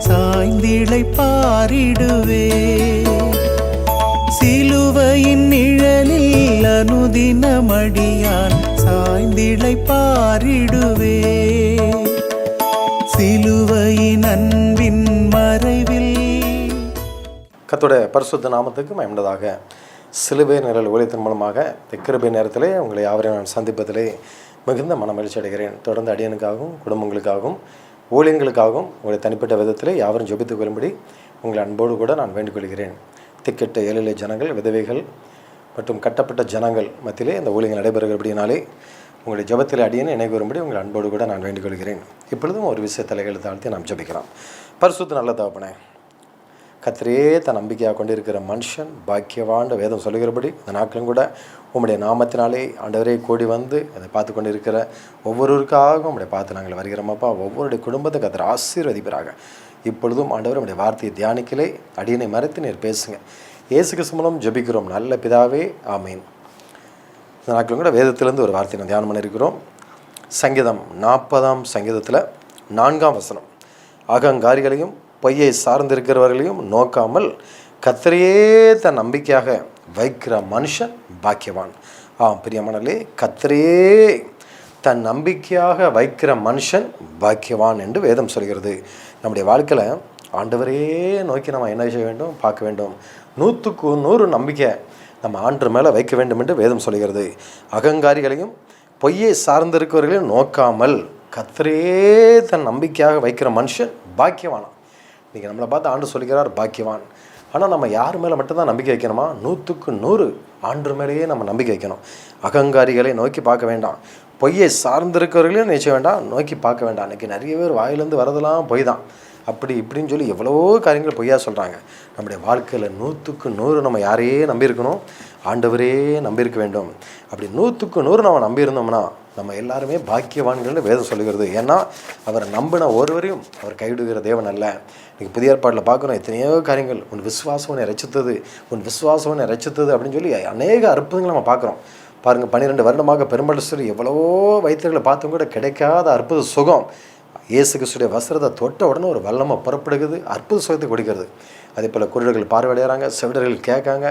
சாய்ந்திளை பாரிடுவே. சிலுவையின் நிழலில் அனுதினமடியான் சாய்ந்திளை பாரிடுவே. சிலுவையின் அன்பின் மறைவில். கர்த்தருடைய பரிசுத்த நாமத்துக்கு மகிமையுண்டாதாக. சிலுவை நிழல் ஊழியத்தின் மூலமாக கிருபை நேரத்திலே உங்களை யாவரையும் நான் சந்திப்பதிலே மிகுந்த மனமகிழ்ச்சி அடைகிறேன். தொடர்ந்து அடியனுக்காகவும் குடும்பங்களுக்காகவும் ஊழியர்களுக்காகவும் உங்களை தனிப்பட்ட விதத்திலே யாவரும் ஜெபித்துக் கொள்ளும்படி உங்களை அன்போடு கூட நான் வேண்டிக் கொள்கிறேன். திக்கெட்ட ஏழை ஜனங்கள், விதவைகள் மற்றும் கட்டப்பட்ட ஜனங்கள் மத்தியிலே இந்த ஊழியங்கள் நடைபெறுகிறபடினாலே உங்களுடைய ஜெபத்தில் அடியனை இணைவு வரும்படி உங்களை அன்போடு கூட நான் வேண்டிக் கொள்கிறேன். இப்பொழுதும் ஒரு விஷயத்தில் தாழ்த்தி நாம் ஜெபிக்கலாம். பரிசுத்த நல்ல தகப்பனே, கர்த்தரே தன் நம்பிக்கையாக கொண்டிருக்கிற மனுஷன் பாக்கியவான் வேதம் சொல்லுகிறபடி இந்த நாட்களும் கூட உம்முடைய நாமத்தினாலே ஆண்டவரே கூடி வந்து அதை பார்த்து கொண்டு இருக்கிற ஒவ்வொருவருக்காகவும் உம்முடைய பார்த்து நாங்கள் வருகிறோமப்பா. ஒவ்வொருடைய குடும்பத்தை கர்த்தர் ஆசீர்வதிப்பீராக. இப்பொழுதும் ஆண்டவர் உம்முடைய வார்த்தையை தியானிக்கலே அடியனை மறைத்து நீர் பேசுங்க. இயேசு கிறிஸ்து மூலம் ஜெபிக்கிறோம் நல்ல பிதாவே, ஆமீன். இந்த நாட்களும் கூட வேதத்திலேருந்து ஒரு வார்த்தை நான் தியானம் பண்ணியிருக்கிறோம். சங்கீதம் 40ஆம் சங்கீதத்தில் 4ஆம் வசனம். அகங்காரிகளையும் பொய்யை சார்ந்திருக்கிறவர்களையும் நோக்காமல் கர்த்தரையே தன் நம்பிக்கையாக வைக்கிற மனுஷன் பாக்கியவான். பிரியமானவர்களே, கர்த்தரையே தன் நம்பிக்கையாக வைக்கிற மனுஷன் பாக்கியவான் என்று வேதம் சொல்கிறது. நம்முடைய வாழ்க்கையில் ஆண்டவரே நோக்கி நம்ம என்ன செய்ய வேண்டும், பார்க்க வேண்டும். 100க்கு 100 நம்பிக்கை நம்ம ஆண்டவர் மேலே வைக்க வேண்டும் என்று வேதம் சொல்கிறது. அகங்காரிகளையும் பொய்யை சார்ந்திருக்கிறவர்களையும் நோக்காமல் கர்த்தரையே தன் நம்பிக்கையாக வைக்கிற மனுஷன் பாக்கியவானா. இன்றைக்கி நம்மளை பார்த்து ஆண்டு சொல்லிக்கிறார் பாக்கியவான். ஆனால் நம்ம யார் மேலே மட்டும்தான் நம்பிக்கை வைக்கணுமா? 100க்கு 100 ஆண்டு மேலேயே நம்ம நம்பிக்கை வைக்கணும். அகங்காரிகளை நோக்கி பார்க்க வேண்டாம். பொய்யை சார்ந்திருக்கிறவர்களையும் நினைச்ச வேண்டாம், நோக்கி பார்க்க வேண்டாம். இன்றைக்கி நிறைய பேர் வாயிலேருந்து வரதெல்லாம் பொய் தான், அப்படி இப்படின்னு சொல்லி எவ்வளவோ காரியங்கள் பொய்யா சொல்கிறாங்க. நம்முடைய வாழ்க்கையில் 100க்கு 100 நம்ம யாரையே நம்பியிருக்கணும்? ஆண்டவரே நம்பியிருக்க வேண்டும். அப்படி 100க்கு 100 நம்ம நம்பியிருந்தோம்னா நம்ம எல்லாருமே பாக்கியவான்கள்னு வேதம் சொல்லுகிறது. ஏன்னா அவரை நம்பின ஒருவரையும் அவர் கைவிடுகிற தேவன் அல்ல. இன்றைக்கி புதிய ஏற்பாட்டில் பார்க்குறோம் எத்தனையோ காரியங்கள். உன் விசுவாசம் உன்னை ரட்சித்தது, உன் விசுவாசம் உன்னை ரட்சித்தது அப்படின்னு சொல்லி அநேக அற்புதங்களை நம்ம பார்க்குறோம். பாருங்கள், 12 வருடமாக பெரும்பலஸ்தர் எவ்வளவோ வைத்தியர்களை பார்த்தும் கூட கிடைக்காத அற்புத சுகம். இயேசு கிறிஸ்துடைய வஸ்திரத்தை தொட்ட உடனே ஒரு வல்லமை புறப்படுகிறது, அற்புத சுகத்தை கொடுக்கிறது. அதே போல் குருடர்கள் பார்வையடைகிறாங்க, செவிடர்கள் கேட்காங்க,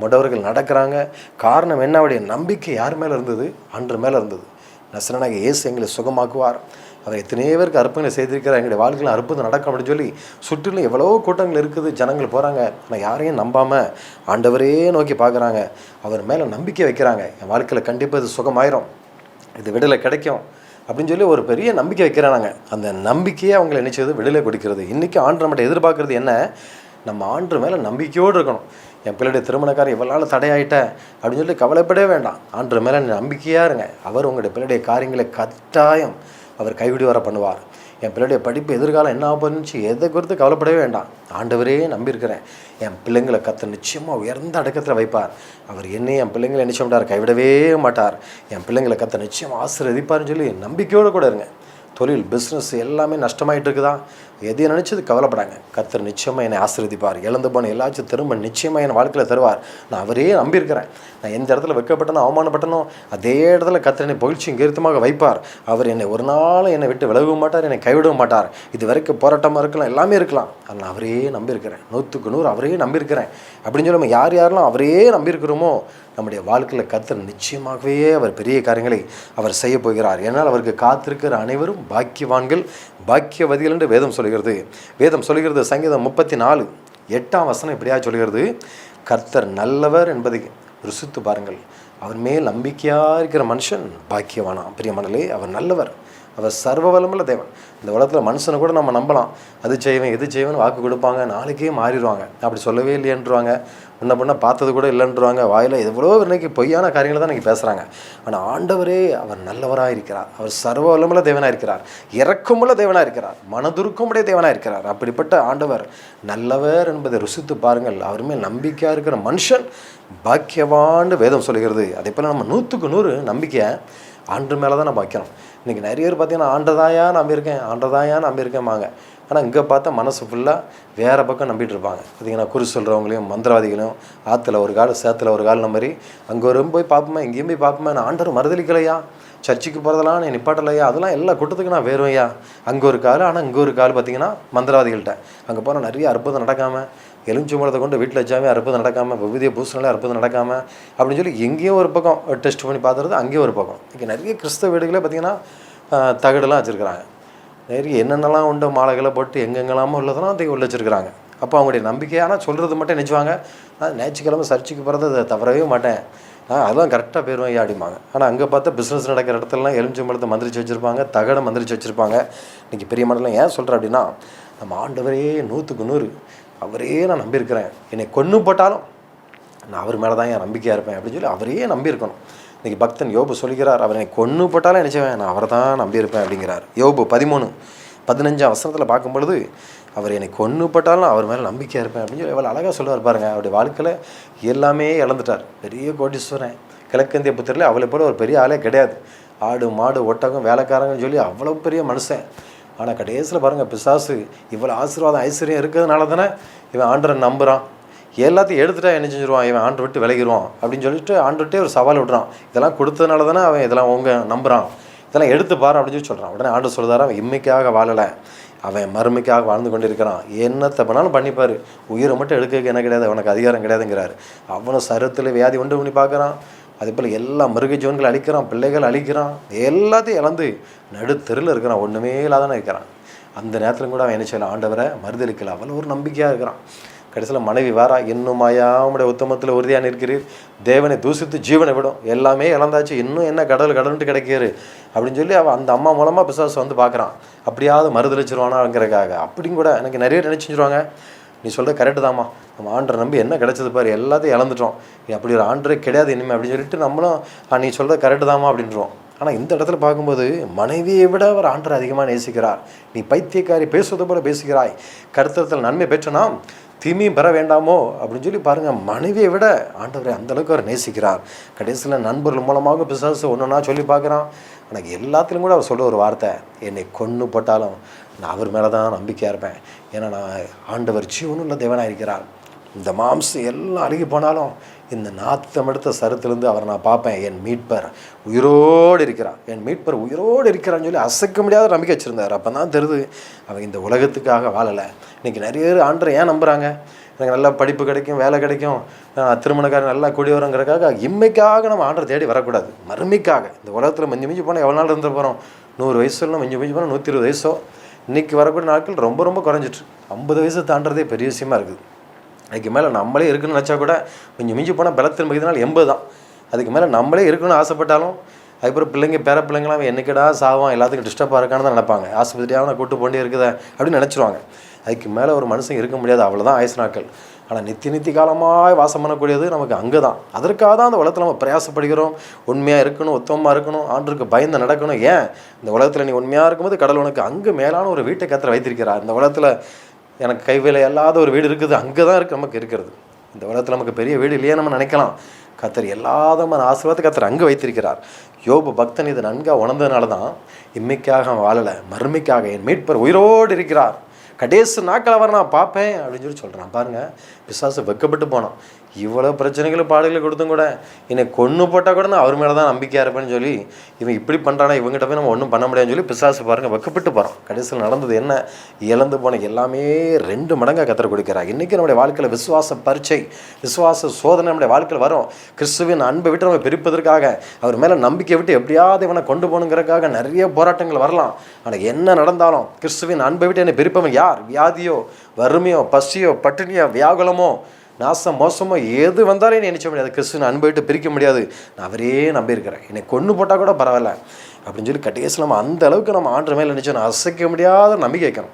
முடவர்கள் நடக்கிறாங்க. காரணம் என்ன? அவருடைய நம்பிக்கை யார் மேலே இருந்தது? அன்று மேலே இருந்தது. நசரனாக இயேசு எங்களை சுகமாக்குவார், அவர் எத்தனையோ பேருக்கு அற்புதங்களை செய்திருக்கிறார், எங்களுடைய வாழ்க்கையில் அற்புதம் நடக்கும் அப்படின்னு சொல்லி சுற்றிலும் எவ்வளோ கூட்டங்கள் இருக்குது, ஜனங்கள் போகிறாங்க. ஆனால் யாரையும் நம்பாமல் ஆண்டவரே நோக்கி பார்க்குறாங்க, அவர் மேலே நம்பிக்கை வைக்கிறாங்க. என் வாழ்க்கையில் கண்டிப்பாக இது சுகமாயிரும், இது விடுதலை கிடைக்கும் அப்படின்னு சொல்லி ஒரு பெரிய நம்பிக்கை வைக்கிறாங்க. அந்த நம்பிக்கையே அவங்களை நினைச்சது விடுதலை கொடுக்கிறது. இன்றைக்கி ஆண்டு நம்மகிட்ட எதிர்பார்க்குறது என்ன? நம்ம ஆண்டு மேலே நம்பிக்கையோடு இருக்கணும். என் பிள்ளைடைய திருமணக்காரன் இவ்வளோ நாள் தடையாயிட்டேன் அப்படின்னு சொல்லி கவலைப்படவே வேண்டாம். ஆண்டு மேலே நம்பிக்கையாக இருங்க. அவர் உங்களுடைய பிள்ளைடைய காரியங்களை கட்டாயம் அவர் கைவிடி வர பண்ணுவார். என் பிள்ளைடைய படிப்பு எதிர்காலம் என்ன ஆகுதுன்னு எதை குறித்து கவலைப்படவே வேண்டாம். ஆண்டவரே நம்பியிருக்கிறேன், என் பிள்ளைங்களை கர்த்தர் நிச்சயமாக உயர்ந்த அடக்கத்தில் வைப்பார். அவர் என்னையும் என் பிள்ளைங்களை நிச்சயம் மாட்டார், கைவிடவே மாட்டார். என் பிள்ளைங்களை கர்த்தர் நிச்சயம் ஆசீர்வதிப்பார்னு சொல்லி நம்பிக்கையோடு கூட இருங்க. தொழில், பிஸ்னஸ் எல்லாமே நஷ்டமாயிட்டு இருக்குதா? எதையும் நினச்சது கவலைப்படாங்க. கர்த்தர் நிச்சயமாக என்னை ஆசீர்வதிப்பார். இழந்து போன எல்லாச்சும் திரும்ப நிச்சயமாக என் வாழ்க்கையில் தருவார். நான் அவரே நம்பியிருக்கிறேன். நான் எந்த இடத்துல வெட்கப்பட்டனோ அவமானப்பட்டனோ அதே இடத்துல கர்த்தர் என்னை புகழ்ச்சியும் கீர்த்தமாக வைப்பார். அவர் என்னை ஒரு நாள் என்னை விட்டு விலகவும் மாட்டார், என்னை கைவிடவும் மாட்டார். இது வரைக்கும் போராட்டமாக இருக்கலாம், எல்லாமே இருக்கலாம், ஆனால் நான் அவரே நம்பியிருக்கிறேன். 100க்கு 100 அவரே நம்பியிருக்கிறேன் அப்படின்னு சொல்லி நம்ம யாரெல்லாம் அவரே நம்பியிருக்கிறோமோ நம்முடைய வாழ்க்கையில் கர்த்தர் நிச்சயமாகவே அவர் பெரிய காரியங்களை அவர் செய்ய போகிறார். ஏன்னால் அவருக்கு காத்திருக்கிற அனைவரும் பாக்கியவான்கள், பாக்கியவதிகள் என்று வேதம் சொல்கிறது. வேதம் சொல்கிறது சங்கீதம் 34:8 வசனம் இப்படியா சொல்கிறது, கர்த்தர் நல்லவர் என்பதை ருசித்து பாருங்கள், அவர் மேல் நம்பிக்கையாக இருக்கிற மனுஷன் பாக்கியவானா. பிரியமானவர்களே, அவர் நல்லவர், அவர் சர்வ வல்லமுள்ள தேவன். இந்த உலகத்தில் மனுஷனை கூட நம்ம நம்பலாம், அது செய்வேன் இது செய்வேன்னு வாக்கு கொடுப்பாங்க, நாளைக்கே மாறிடுவாங்க. அப்படி சொல்லவே இல்லையன்றுவாங்க, முன்ன பின்ன பார்த்தது கூட இல்லைன்றுவாங்க. வாயில் எவ்வளோ இன்றைக்கி பொய்யான காரியங்களை தான் இன்றைக்கி பேசுகிறாங்க. ஆனால் ஆண்டவரே அவர் நல்லவராக இருக்கிறார், அவர் சர்வ வல்லமுள்ள தேவனாக இருக்கிறார், இரக்கமுள்ள தேவனாக இருக்கிறார், மனதுருக்கமுடைய தேவனாக இருக்கிறார். அப்படிப்பட்ட ஆண்டவர் நல்லவர் என்பதை ருசித்து பாருங்கள். அவர் மேல் நம்பிக்கையாக இருக்கிற மனுஷன் பாக்கியவான்னு வேதம் சொல்கிறது. அதே போல் நம்ம 100க்கு 100 நம்பிக்கை ஆண்டு மேலே தான் நம்ம வைக்கணும். இன்றைக்கி நிறைய பேர் பார்த்தீங்கன்னா ஆண்டதாயா நம்பியிருக்கேன், ஆண்டதாயா நம்பியிருக்கேன்பாங்க. ஆனால் இங்கே பார்த்தா மனசு ஃபுல்லாக வேறு பக்கம் நம்பிட்டு இருப்பாங்க. பார்த்திங்கன்னா குறி சொல்கிறவங்களையும் மந்திரவாதிகளையும் ஆற்றுல ஒரு கால் சேத்துல ஒரு கால் மாதிரி அங்கே ஒரு போய் பார்ப்போமா இங்கேயும் போய் பார்ப்போமா, நான் ஆண்டவர் மறுதளிக்கலையா, சர்ச்சுக்கு போகிறதெல்லாம் நான் நிப்பாட்டலையா, அதெல்லாம் எல்லா கூட்டத்துக்கு நான் வேறுவையா. அங்கே ஒரு கால், ஆனால் இங்கே ஒரு கால் பார்த்திங்கன்னா மந்திரவாதிகள்கிட்ட. அங்கே போனால் நிறைய அற்புதம் நடக்காமல், எலுமிச்சம்பழத்தை கொண்டு வீட்டில் வச்சாமே அற்புதம் நடக்காமல், விபூதியை பூசினாலே அற்புதம் நடக்காமல் அப்படின்னு சொல்லி எங்கேயும் ஒரு பக்கம் டெஸ்ட் பண்ணி பார்த்துறது, அங்கேயும் ஒரு பக்கம். இங்கே நிறைய கிறிஸ்தவ வீடுகளே பார்த்திங்கன்னா தகடெல்லாம் வச்சுருக்கிறாங்க. நிறைய என்னென்னலாம் உண்டு மாலைகளை போட்டு எங்கெங்கெல்லாமோ உள்ளதெல்லாம் அதை உள்ள வச்சுருக்கிறாங்க. அப்போ அவங்களுடைய நம்பிக்கை, ஆனால் சொல்கிறது மட்டும் நினச்சுவாங்க, நான் ஞாயிற்றுக்கிழமை சர்ச்சுக்கு போகிறது அதை தவறவே மாட்டேன், அதெல்லாம் கரெக்டாக போயிடுவேன் ஐயா அப்படிம்பாங்க. ஆனால் அங்கே பார்த்தா பிஸ்னஸ் நடக்கிற இடத்துலலாம் எலுமிச்சம்பழத்தை மந்திரிச்சு வச்சுருப்பாங்க, தகடை மந்திரிச்சு வச்சுருப்பாங்க. இன்றைக்கி பெரிய மண்டலம் ஏன் சொல்கிறேன் அப்படின்னா, நம்ம ஆண்டவரே 100க்கு 100 அவரே நான் நம்பியிருக்கிறேன், என்னை கொன்று போட்டாலும் நான் அவர் மேலே தான் என் நம்பிக்கையாக இருப்பேன் அப்படின்னு சொல்லி அவரையே நம்பியிருக்கணும். இன்றைக்கி பக்தன் யோபு சொல்கிறார், அவர் என்னை கொன்று போட்டாலும் நினச்சவேன் நான் அவரை தான் நம்பியிருப்பேன் அப்படிங்கிறார். யோபு 13:15 பார்க்கும் பொழுது அவர் என்னை கொன்று போட்டாலும் அவர் மேலே நம்பிக்கையாக இருப்பேன் அப்படின்னு சொல்லி எவ்வளோ அழகாக சொல்லுவார் பாருங்கள். அவருடைய வாழ்க்கையில் எல்லாமே இழந்துட்டார், பெரிய கோடீஸ்வரன், கிழக்கிந்திய புத்திரில் அவளை போல ஒரு பெரிய ஆளே கிடையாது, ஆடு மாடு ஒட்டகம் வேலைக்காரங்கன்னு சொல்லி அவ்வளோ பெரிய மனுஷன். ஆனால் கடைசியில் பாருங்கள், பிசாசு இவ்வளோ ஆசீர்வாதம் ஐஸ்வர்யம் இருக்கிறதுனால தானே இவன் ஆண்டரை நம்புகிறான், எல்லாத்தையும் எடுத்துட்டா என்ன செஞ்சுருவான், இவன் ஆண்டு விட்டு விலகிடுவான் அப்படின்னு சொல்லிட்டு ஆண்டுகிட்டே ஒரு சவால் விடுறான். இதெல்லாம் கொடுத்ததுனால தானே அவன் இதெல்லாம் உங்க நம்புகிறான், இதெல்லாம் எடுத்து பாரு அப்படின்னு சொல்லி சொல்கிறான். உடனே ஆண்டு சொல்கிறாரு, அவன் இம்மைக்காக வாழலை, அவன் மறுமைக்காக வாழ்ந்து கொண்டு இருக்கிறான், என்னத்தை பண்ணாலும் பண்ணிப்பார், உயிரை மட்டும் எடுக்க என்ன கிடையாது, அவனுக்கு அதிகாரம் கிடையாதுங்கிறாரு. அவனும் சரத்தில் வியாதி உண்டு பண்ணி பார்க்குறான், அதே போல் எல்லா மிருக ஜீவன்கள் அழிக்கிறான், பிள்ளைகள் அழிக்கிறான், எல்லாத்தையும் இழந்து நடுத்தெருவில் இருக்கிறான், ஒன்றுமே இல்லாதானே இருக்கிறான். அந்த நேரத்தில் கூட அவன் என்ன செய்யலாம், ஆண்டவரை மறுதளிக்கல, அவ்வளோ ஒரு நம்பிக்கையாக இருக்கிறான். கடைசியில் மனைவி வாரா, இன்னும் உடைய உத்தமத்தில் உறுதியாக நிற்கிறீர், தேவனை தூசித்து ஜீவனை விடும், எல்லாமே இழந்தாச்சு, இன்னும் என்ன கடலுன்ட்டு கிடைக்காரு அப்படின்னு சொல்லி அவன் அந்த அம்மா மூலமாக பிசாசு வந்து பார்க்குறான், அப்படியாவது மறுதளிச்சிருவானாங்கிறக்காக. அப்படியும் கூட எனக்கு நிறைய நினச்சிருவாங்க, நீ சொல்கிற கரெக்டு தாம்மா, நம்ம ஆண்டரை நம்பி என்ன கிடைச்சது பாரு, எல்லாத்தையும் இழந்துட்டோம், நீ அப்படி ஒரு ஆண்டரே கிடையாது இனிமே அப்படின்னு சொல்லிட்டு நம்மளும் நீ சொல்கிற கரெக்டு தாம்மா அப்படின்றோம். ஆனால் இந்த இடத்துல பார்க்கும்போது மனைவியை விட அவர் ஆண்டரை அதிகமாக நேசிக்கிறார். நீ பைத்தியக்காரி பேசுவது போல பேசுகிறாய், கருத்தத்தில் நன்மை பெற்றனா தீமையும் பெற வேண்டாமோ அப்படின்னு சொல்லி பாருங்கள், மனைவியை விட ஆண்டவரை அந்தளவுக்கு அவர் நேசிக்கிறார். கடைசியில் நண்பர்கள் மூலமாக பிசாசு ஒன்றுனா சொல்லி பார்க்குறான். ஆனால் எல்லாத்துலையும் கூட அவர் சொல்ல ஒரு வார்த்தை, என்னை கொன்று போட்டாலும் நான் அவர் மேலே தான் நம்பிக்கையாக இருப்பேன், ஏன்னா நான் ஆண்டவர் ஜீவனுள்ள தேவனாக இருக்கிறார், இந்த மாம்சம் எல்லாம் அழுகி போனாலும் இந்த நாத்தம் எடுத்த சருத்திலிருந்து அவரை நான் பார்ப்பேன், என் மீட்பர் உயிரோடு இருக்கிறார், என் மீட்பர் உயிரோடு இருக்கிறான்னு சொல்லி அசைக்க முடியாத நம்பிக்கை வச்சுருந்தார். அப்போ தான் தெரியுது அவன் இந்த உலகத்துக்காக வாழலை. இன்றைக்கி நிறைய பேர் ஆண்டரை ஏன் நம்புகிறாங்க, எனக்கு நல்லா படிப்பு கிடைக்கும், வேலை கிடைக்கும், திருமணக்காரன் நல்லா கூடி வரங்கிறக்காக இம்மைக்காக நம்ம ஆண்டரை தேடி வரக்கூடாது, மறுமைக்காக. இந்த உலகத்தில் மிஞ்சி போனால் எவ்வளோ நாள் இருந்து போகிறோம், 100 வயசுலாம் மிஞ்சி போனால் 120 வயசோ, இன்றைக்கி வரக்கூடிய நாட்கள் ரொம்ப ரொம்ப குறைஞ்சிட்டு 50 வயசு தாண்டதே பெரிய விஷயமா இருக்குது. அதுக்கு மேலே நம்மளே இருக்குன்னு நினச்சா கூட மிஞ்சி போனால் பலத்தின் மிகுதினால் 80 தான். அதுக்கு மேலே நம்மளே இருக்கணும்னு ஆசைப்பட்டாலும் அதுக்கப்புறம் பிள்ளைங்க பேர பிள்ளைங்களாம் என்னைக்கடா சாவான், எல்லாத்துக்கும் டிஸ்டர்பாக இருக்கான்னு தான் நினைப்பாங்க, ஆஸ்பத்திரியாக நான் கூட்டு போண்டே இருக்குதா அப்படின்னு நினச்சிருவாங்க. அதுக்கு மேலே ஒரு மனுஷன் இருக்க முடியாது, அவ்வளோதான் ஆயுசு நாட்கள். ஆனால் நித்திய காலமாக வாசம் பண்ணக்கூடியது நமக்கு அங்கே தான். அதற்காக தான் அந்த உலகத்தில் நம்ம பிரயாசப்படுகிறோம், உண்மையாக இருக்கணும், உத்தமமாக இருக்கணும், ஆண்டருக்கு பயந்து நடக்கணும். ஏன் இந்த உலகத்தில் நீ உண்மையாக இருக்கும்போது கடவுள் உனக்கு அங்கே மேலான ஒரு வீட்டை கத்திர வைத்திருக்கிறார். இந்த உலகத்தில் எனக்கு கைவேலை இல்லாத ஒரு வீடு இருக்குது, அங்கே தான் இருக்குது நமக்கு இருக்கிறது. இந்த உலகத்தில் நமக்கு பெரிய வீடு இல்லையே நம்ம நினைக்கலாம், கத்தர் எல்லாதமான ஆசீர்வாதத்தை கத்தர் அங்கே வைத்திருக்கிறார். யோபு பக்தன் இதை நன்காக உணர்ந்ததுனால தான் இம்மைக்காக வாழலை, மறுமைக்காக என் மீட்பர் உயிரோடு இருக்கிறார், கடைசி நாட்கள் அவர் நான் பார்ப்பேன் அப்படின்னு சொல்லி சொல்கிறான். பாருங்கள், பிசாசு வெக்கப்பட்டு போனான். இவ்வளோ பிரச்சனைகளும் பாடுகளை கொடுத்தும் கூட என்னை கொன்று போட்டால் கூட நான் அவர் மேலே தான் நம்பிக்கையாக இருப்பேன்னு சொல்லி இவன் இப்படி பண்ணுறானா, இவங்ககிட்ட போய் நம்ம ஒன்றும் பண்ண முடியாதுன்னு சொல்லி பிசாசு பாருங்கள் வெக்கப்பட்டு போகிறான். கடைசியில் நடந்தது என்ன, இழந்து போன எல்லாமே 2 மடங்காக கத்தர் கொடுக்கிறார். இன்றைக்கி நம்முடைய வாழ்க்கையில் விசுவாச பரீட்சை, விசுவாச சோதனை நம்முடைய வாழ்க்கையில் வரும். கிறிஸ்துவின் அன்பை விட்டு நம்ம பிரிப்பதற்காக, அவர் மேலே நம்பிக்கை விட்டு எப்படியாவது இவனை கொண்டு போகணுங்கிறதுக்காக நிறைய போராட்டங்கள் வரலாம். ஆனால் என்ன நடந்தாலும் கிறிஸ்துவின் அன்பை விட்டு என்னை பிரிப்பவன் யார்? வியாதியோ, வறுமையோ, பசியோ, பட்டினியோ, வியாகுலமோ, நாசம் மோசமோ எது வந்தாலும் என்னை நினைச்ச முடியாது, கிறிஸ்துவின் அன்பை விட்டு பிரிக்க முடியாது, நான் அவரே நம்பியிருக்கிறேன், என்னை கொன்று போட்டால் கூட பரவாயில்ல அப்படின்னு சொல்லி கடைசியில் நம்ம அந்த அளவுக்கு நம்ம ஆண்டு மேலே நினச்சோம், அசைக்க முடியாத நம்பிக்கை வைக்கணும்.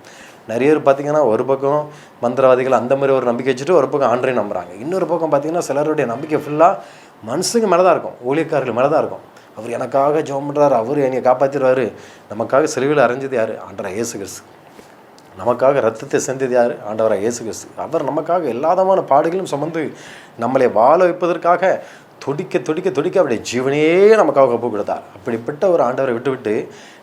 நிறைய பேர் பார்த்திங்கன்னா ஒரு பக்கம் மந்திரவாதிகள் அந்த மாதிரி ஒரு நம்பிக்கை வச்சுட்டு ஒரு பக்கம் ஆண்டரையும் நம்புகிறாங்க. இன்னொரு பக்கம் பார்த்திங்கன்னா சிலருடைய நம்பிக்கை ஃபுல்லாக மனுஷங்க மேலே தான் இருக்கும், ஊழியக்காரர்கள் மேலே தான் இருக்கும். அவர் எனக்காக ஜெபம் பண்ணுறாரு, அவர் என்னை காப்பாற்றிடுவார். நமக்காக சிலுவையில் அறைஞ்சது யார்? ஆண்டவராகிய இயேசு கிறிஸ்து. நமக்காக ரத்தத்தை சிந்தியது யார்? ஆண்டவராகிய இயேசு கிறிஸ்து. அவர் நமக்காக எல்லாதமான பாடுகளும் சுமந்து நம்மளை வாழ வைப்பதற்காக துடிக்க துடிக்க துடிக்க அப்படியே ஜீவனையே நமக்காக ஒப்பு கொடுத்தார். அப்படிப்பட்ட ஒரு ஆண்டவரை விட்டு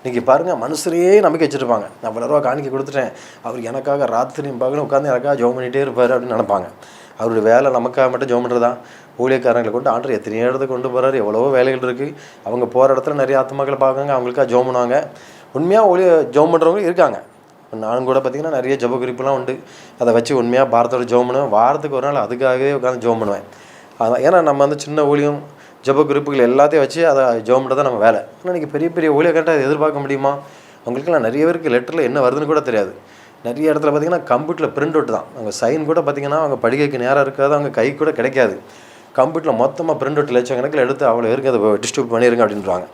இன்றைக்கி பாருங்கள், மனுஷரையே நம்பிக்கை வச்சுருப்பாங்க. நான் இவ்வளோ ரூபா காணிக்க கொடுத்துட்டேன், அவர் எனக்காக ராத்திரியும் பகலும் உட்காந்து எனக்காக ஜெபம் பண்ணிகிட்டே இருப்பார் அப்படின்னு நினைப்பாங்க. அவருடைய வேலை நமக்காக மட்டும் ஜெபம் பண்ணுறதா? ஊழியக்காரங்களை கொண்டு ஆண்டவர் எத்தனையோ இடத்துக்கு கொண்டு போகிறார். எவ்வளவோ வேலைகள் இருக்குது. அவங்க போகிற இடத்துல நிறைய ஆத்மாக்களை பார்க்குறாங்க, அவங்களுக்காக ஜெபம் பண்ணுவாங்க. உண்மையாக ஜெபம் பண்ணுறவங்க இருக்காங்க. நானும் கூட பார்த்திங்கன்னா நிறைய ஜெப குறிப்புலாம் உண்டு. அதை வச்சு உண்மையாக பாரத்தோட ஜெபம் பண்ணுவேன். வாரத்துக்கு ஒரு நாள் அதுக்காகவே உட்காந்து ஜெபம் பண்ணுவேன். அதான் ஏன்னா நம்ம வந்து சின்ன ஊழியம் ஜெப குறிப்புகள் எல்லாத்தையும் வச்சு அதை ஜெபம் பண்ணுறது நம்ம வேலை. ஆனால் இன்றைக்கி பெரிய பெரிய ஊழியக்காரத்தை அதை எதிர்பார்க்க முடியுமா? அவங்களுக்குலாம் நிறைய பேருக்கு லெட்டரில் என்ன வருதுன்னு கூட தெரியாது. நிறைய இடத்துல பார்த்திங்கன்னா கம்ப்யூட்டரில் பிரிண்ட் அவுட் தான். அவங்க சைன் கூட பார்த்திங்கன்னா அவங்க படிக்கைக்கு நேரம் இருக்காது, அவங்க கை கூட கிடைக்காது. கம்ப்யூட்டரில் மொத்தமாக பிரிண்ட் அவுட் லட்சக்கணக்கில் எடுத்து அவ்வளோ பேருக்கு அதை டிஸ்ட்ரிபியூட் பண்ணிடுங்க அப்படின்றாங்க.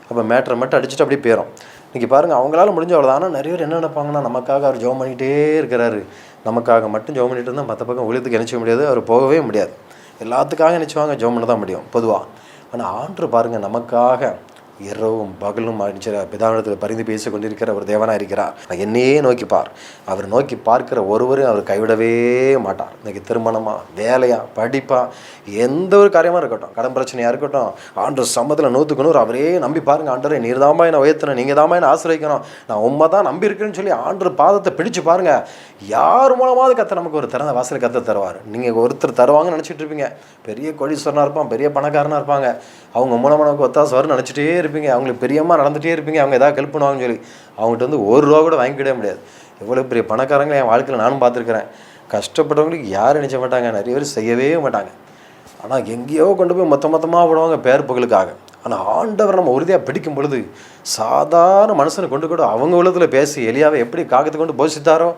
அப்போ மேட்டரை மட்டும் அடிச்சுட்டு அப்படியே போயிடும். இன்றைக்கி பாருங்கள், அவங்களால முடிஞ்ச அவ்வளோ. ஆனால் நிறைய பேர் என்ன நினைப்பாங்கன்னா, நமக்காக அவர் ஜெபம் பண்ணிகிட்டே இருக்கிறாரு, நமக்காக மட்டும் ஜெபம் பண்ணிட்டு இருந்தால் மற்ற பக்கம் ஊழியத்துக்கு நினச்சிக்க முடியாது, அவர் போகவே முடியாது. எல்லாத்துக்காக நினச்சிவாங்க, ஜெபம் பண்ண தான் முடியும் பொதுவாக. ஆனால் ஆண்டவர் பாருங்கள், நமக்காக இரவும் பகலும் பிதாவிடத்தில் பரிந்து பேசி கொண்டிருக்கிற ஒரு தேவனாக இருக்கிறார். என்னையே நோக்கிப்பார். அவர் நோக்கி பார்க்கிற ஒருவரும் அவர் கைவிடவே மாட்டார். இன்றைக்கி திருமணமா, வேலையா, படிப்பா, எந்த ஒரு காரியமாக இருக்கட்டும், கடன் பிரச்சனையாக இருக்கட்டும், ஆண்டவர் சம்மத்தில் 100க்கு 100 அவரே நம்பி பாருங்கள். ஆண்டவரே, நீர் தாமா என்னை உயர்த்தணும், நீங்கள் தாமா என்னை ஆசிரியக்கணும், நான் உண்மை தான் நம்பி இருக்கிறேன்னு சொல்லி ஆண்டவர் பாதத்தை பிடிச்சு பாருங்கள். யார் மூலமாவது கத்த நமக்கு ஒரு திறந்த வாசலை கத்த தருவார். நீங்கள் ஒருத்தர் தருவாங்கன்னு நினச்சிட்டு இருப்பீங்க. பெரிய கோடீஸ்வரனாக இருப்பான், பெரிய பணக்காரனாக இருப்பாங்க, அவங்க மூலமாக நமக்கு ஒத்தாசை வரும்னு நினச்சிட்டே இருப்பீங்க. அவங்களுக்கு பெரியமாக நடந்துகிட்டே இருப்பீங்க. அவங்க எதாவது ஹெல்ப் பண்ணுவாங்கன்னு சொல்லி அவங்ககிட்ட வந்து ₹1 கூட வாங்கிக்கிடவே முடியாது. எவ்வளோ பெரிய பணக்காரங்களை என் வாழ்க்கையில் நானும் பார்த்துருக்குறேன். கஷ்டப்பட்டவங்களுக்கு யாரும் நினைச்ச மாட்டாங்க, நிறைய பேர் செய்யவே மாட்டாங்க. ஆனால் எங்கேயோ கொண்டு போய் மொத்தமாக போடுவாங்க பேர் புகழுக்காக. ஆனால் ஆண்டவர் நம்ம உறுதியாக பிடிக்கும் பொழுது சாதாரண மனுஷனை கொண்டு கூட அவங்க உள்ளத்தில் பேசி எலியாவை எப்படி காகத்தை கொண்டு போஷித்தாரோ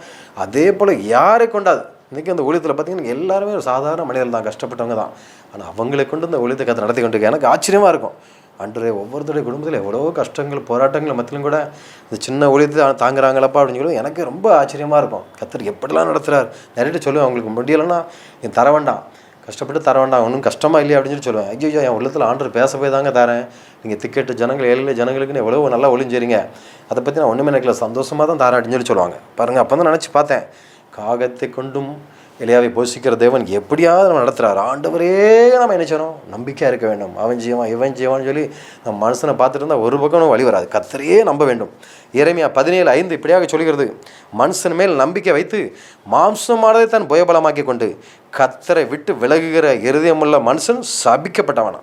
அதே போல் யாரை கொண்டாது. இன்றைக்கி அந்த ஊழியத்தில் பார்த்திங்கன்னா எல்லாருமே ஒரு சாதாரண மனிதர்கள் தான், கஷ்டப்பட்டவங்க தான். ஆனால் அவங்களை கொண்டு இந்த ஊழியத்தை கற்று நடத்தி கொண்டு எனக்கு ஆச்சரியமாக இருக்கும். அன்றைய ஒவ்வொருத்தருடைய குடும்பத்தில் எவ்வளோ கஷ்டங்கள், போராட்டங்கள் மத்தியிலும் கூட இந்த சின்ன ஊழியத்தை தாங்குறாங்களப்பா அப்படின்னு சொல்லி எனக்கு ரொம்ப ஆச்சரியமாக இருக்கும். கர்த்தர் எப்படிலாம் நடத்துகிறார். நிறைய சொல்லுவேன், அவங்களுக்கு முடியலைன்னா நீ தர வேண்டாம், கஷ்டப்பட்டு தர வேண்டாம், ஒன்றும் கஷ்டமாக இல்லையா அப்படின்னு சொல்லி சொல்லுவேன். ஐயோ, என் உள்ளத்தில் ஆண்டவர் பேச போய் தாங்க தரேன், நீங்கள் திக்கெட்டு ஜனங்கள் ஏழை ஜனங்களுக்குன்னு எவ்வளோ நல்லா ஒளிஞ்சிறீங்க, அதை பற்றி நான் ஒன்றுமே நினைக்கல, சந்தோஷமாக தான் தரேன் அப்படின்னு சொல்லி சொல்லுவாங்க. பாருங்கள், அப்போ தான் நினச்சி பார்த்தேன், காகத்தை கொண்டும் எலியாவை போஷிக்கிற தேவன் எப்படியாவது நம்ம நடத்துகிறார். ஆண்டவரே நம்ம என்ன செய்யணும், நம்பிக்கையாக இருக்க வேண்டும். அவன் ஜீவன் இவன் ஜீவான்னு சொல்லி நம்ம மனுஷனை பார்த்துட்டு இருந்தால் ஒரு பக்கம் வழி வராது. கர்த்தரையே நம்ப வேண்டும். எரேமியா 17:5 இப்படியாக சொல்கிறது, மனுஷன் மேல் நம்பிக்கை வைத்து மாம்சமானதை தன் புயபலமாக்கி கொண்டு கர்த்தரை விட்டு விலகுகிற இருதயமுள்ள மனுஷன் சபிக்கப்பட்டவனா.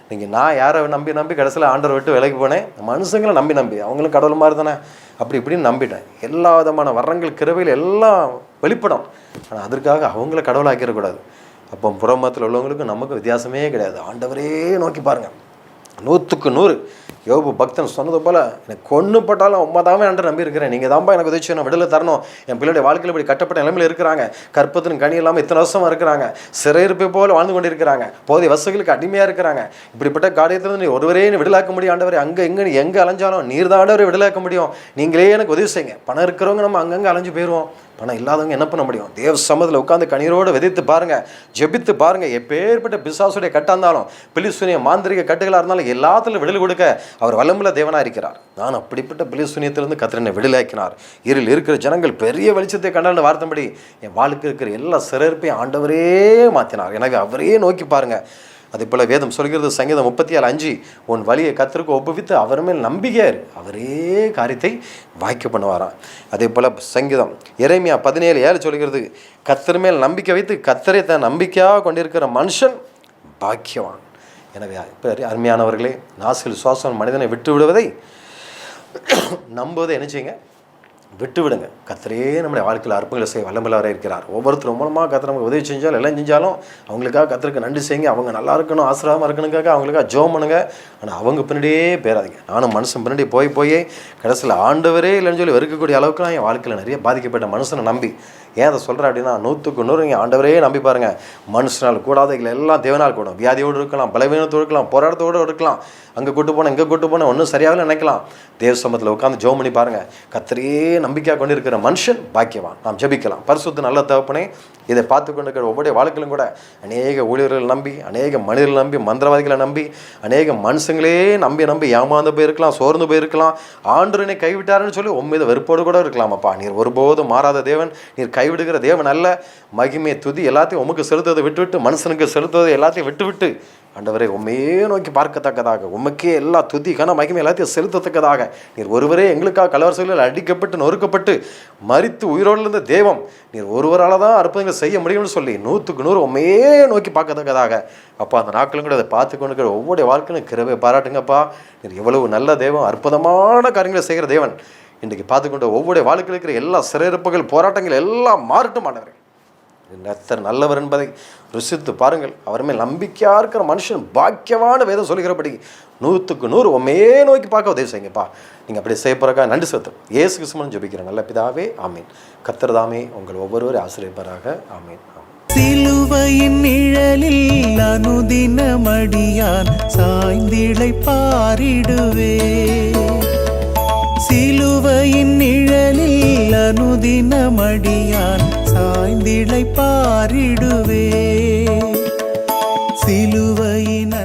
நீங்கள் நான் யாரை நம்பி கடைசியில் ஆண்டரை விட்டு விலகி போனேன், மனுஷங்களை நம்பி அவங்களும் கடவுள் மாதிரி தானே அப்படி இப்படின்னு நம்பிட்டேன். எல்லா விதமான வரங்கள் கிருபையில் எல்லாம் வெளிப்படும். ஆனால் அதற்காக அவங்கள கடவுளாக்கிடக்கூடாது. அப்போ புறமத்தில் உள்ளவங்களுக்கு நமக்கு வித்தியாசமே கிடையாது. ஆண்டவரே நோக்கி பாருங்கள், 100க்கு 100 யோபு பக்தன் சொன்னது போல், எனக்கு கொன்று போட்டாலும் உண்மைதாமே அன்று நம்பி இருக்கிறேன், நீங்கள் தான்ப்பா எனக்கு உதவி செய்யணும், விடுதலை தரணும். என் பிள்ளைடைய வாழ்க்கையில் இப்படி கட்டப்பட்ட நிலைமையில் இருக்கிறாங்க, கற்பத்தின் கனி இல்லாமல் இத்தனை வருஷமாக இருக்கிறாங்க, சிறையிருப்பை போல் வாழ்ந்து கொண்டு இருக்கிறாங்க, போதிய வசதிகளுக்கு அடிமையாக இருக்கிறாங்க. இப்படிப்பட்ட காரியத்தில் நீ ஒருவரே விடுதலாக்க முடியும் ஆண்டவரே. அங்கே எங்கே அலைஞ்சாலும் நீர் தான் ஆண்டவரை விடுதலாக்க முடியும். நீங்களே எனக்கு உதவி செய்யுங்க. பணம் இருக்கிறவங்க நம்ம அங்கங்கே அலைஞ்சு போயிடுவோம், பணம் இல்லாதவங்க என்ன பண்ண முடியும்? தேவ சமூகத்தில் உட்காந்து கண்ணீரோடு விதைத்து பாருங்கள், ஜெபித்து பாருங்கள். எப்பேற்பட்ட பிசாசுடைய கட்டாக இருந்தாலும், பிலிசுனிய மாந்திரிக கட்டுகளாக இருந்தாலும் எல்லாத்திலும் விடுதலை கொடுக்க அவர் வல்லமுள்ள தேவனாக இருக்கிறார். நான் அப்படிப்பட்ட பிலிசுனியத்திலிருந்து கர்த்தர் என்னை விடுதலையாக்கினார். இருள் இருக்கிற ஜனங்கள் பெரிய வெளிச்சத்தை கண்டாண்டு வார்த்தபடி என் வாழ்க்கை இருக்கிற எல்லா சிறப்பையும் ஆண்டவரே மாற்றினார். எனவே அவரே நோக்கி பாருங்கள். அதே போல் வேதம் சொல்கிறது, சங்கீதம் 37:5, உன் வழியை கர்த்தருக்கு ஒப்புவித்து அவர் மேல் நம்பிக்கையார், அவரே காரியத்தை வாய்க்க பண்ணுவாராம். அதே போல் சங்கீதம் எரேமியா 17:7 சொல்கிறது, கர்த்தர் மேல் நம்பிக்கை வைத்து கர்த்தரை தன் நம்பிக்கையாக கொண்டிருக்கிற மனுஷன் பாக்கியவான். எனவே இப்போ அருமையானவர்களே, நாசில் சுவாசம் மனிதனை விட்டு விடுவதை நம்புவதை என்ன செய்யுங்க, விட்டு விடுங்க. கர்த்தரே நம்முடைய வாழ்க்கையில் அற்புதங்களை செய்ய வல்லமையாக இருக்கிறார். ஒவ்வொருத்தரும் மூலமாக கர்த்தர் நமக்கு உதவி செஞ்சாலும் எல்லாம் செஞ்சாலும் அவங்களுக்காக கர்த்தருக்கு நன்றி செய்யுங்க. அவங்க நல்லா இருக்கணும், ஆசீர்வாதமாக இருக்கணுக்காக அவங்களுக்காக ஜெபம் பண்ணுங்க. ஆனால் அவங்க பின்னாடியே பேராதீங்க. நானும் மனுஷன் பின்னாடி போய் கடைசியில் ஆண்டவரே இல்லைன்னு சொல்லி வெறுக்கக்கூடிய அளவுக்கு நான் என் வாழ்க்கையில் நிறைய பாதிக்கப்பட்ட மனுஷனை நம்பி, ஏன் அதை சொல்கிறேன் அப்படின்னா, 100க்கு 100 நீங்கள் ஆண்டவரே நம்பி பாருங்கள். மனுஷனால் கூடாதவைகள் எல்லாம் தேவனால் கூடும். வியாதியோடு இருக்கலாம், பலவீனத்தோடு இருக்கலாம், போராட்டத்தோடு இருக்கலாம், அங்கே கூட்டு போனேன் இங்கே கூட்டு போனேன் ஒன்றும் சரியாகவே நினைக்கலாம். தேவ சமூகத்தில் உட்காந்து ஜெபம் பண்ணி பாருங்கள். கர்த்தரையே நம்பிக்கையாக கொண்டு இருக்கிற மனுஷன் பாக்கியவான். நாம் ஜெபிக்கலாம். பரிசுத்த நல்ல தகப்பனே, இதை பார்த்து கொண்டு இருக்கிற ஒவ்வொரு வாழ்க்கையிலும் கூட அநேக ஊழியர்கள் நம்பி, அநேக மனிதர்கள் நம்பி, மந்திரவாதிகளை நம்பி, அநேக மனுஷங்களே நம்பி ஏமாந்து போயிருக்கலாம், சோர்ந்து போயிருக்கலாம், ஆண்டவரை கைவிட்டாருன்னு சொல்லி உண்மையை வெறுப்போடு கூட இருக்கலாம். அப்பா, நீர் ஒருபோதும் மாறாத தேவன், நீர் கைவிடுகிற தேவன் அல்ல. மகிமை துதி எல்லாத்தையும் உமக்கு செலுத்துவதை விட்டுவிட்டு, மனுஷனுக்கு செலுத்துவதை எல்லாத்தையும் விட்டுவிட்டு ஆண்டவரே உம்மையே நோக்கி பார்க்கத்தக்கதாக, உமக்கே எல்லா துதி கன மகிமை எல்லாத்தையும் செலுத்தத்தக்கதாக, நீர் ஒருவரே எங்களுக்காக கலவரசைகளில் அடிக்கப்பட்டு நொறுக்கப்பட்டு மரித்து உயிரோடு இருந்த தெய்வம், நீர் ஒருவரால் தான் அற்புதங்களை செய்ய முடியும்னு சொல்லி 100க்கு 100 உண்மையே நோக்கி பார்க்கத்தக்கதாக அப்பா அந்த நாட்களும் கூட அதை பார்த்து கொண்டு இருக்கிற ஒவ்வொரு வாழ்க்கையும் கிருபை பாராட்டுங்கப்பா. நீர் எவ்வளவு நல்ல தெய்வம், அற்புதமான காரியங்களை செய்கிற தேவன். இன்றைக்கு பார்த்துக்கொண்ட ஒவ்வொரு வாழ்க்கையில் இருக்கிற எல்லா சிறையிருப்புகள் போராட்டங்கள் எல்லாம் மாறட்டும் ஆண்டவரே. கர்த்தர் நல்லவர் என்பதை ருசித்து பாருங்கள். அவர் மேல் நம்பிக்கையாக இருக்கிற மனுஷன் பாக்கியமான வேதம் சொல்கிறபடி 100க்கு 100 உண்மையே நோக்கி பார்க்க உதவி செய்யுங்கப்பா. நீங்கள் அப்படி செய்ய போகிறக்கா நன்றி செலுத்தும். இயேசு கிறிஸ்துவின் ஜெபிக்கிறேன் நல்ல பிதாவே, ஆமீன். கர்த்தர் தாமே உங்கள் ஒவ்வொருவரும் ஆசீர்வதிப்பாராக. ஆமீன். சிலுவையின் நிழலில் அனுதினமடியான் சாய்ந்திழை பாரிடுவே. சிலுவையின் நிழலில் அனுதினமடியான் சாய்ந்திழை பாரிடுவே. சிலுவையின்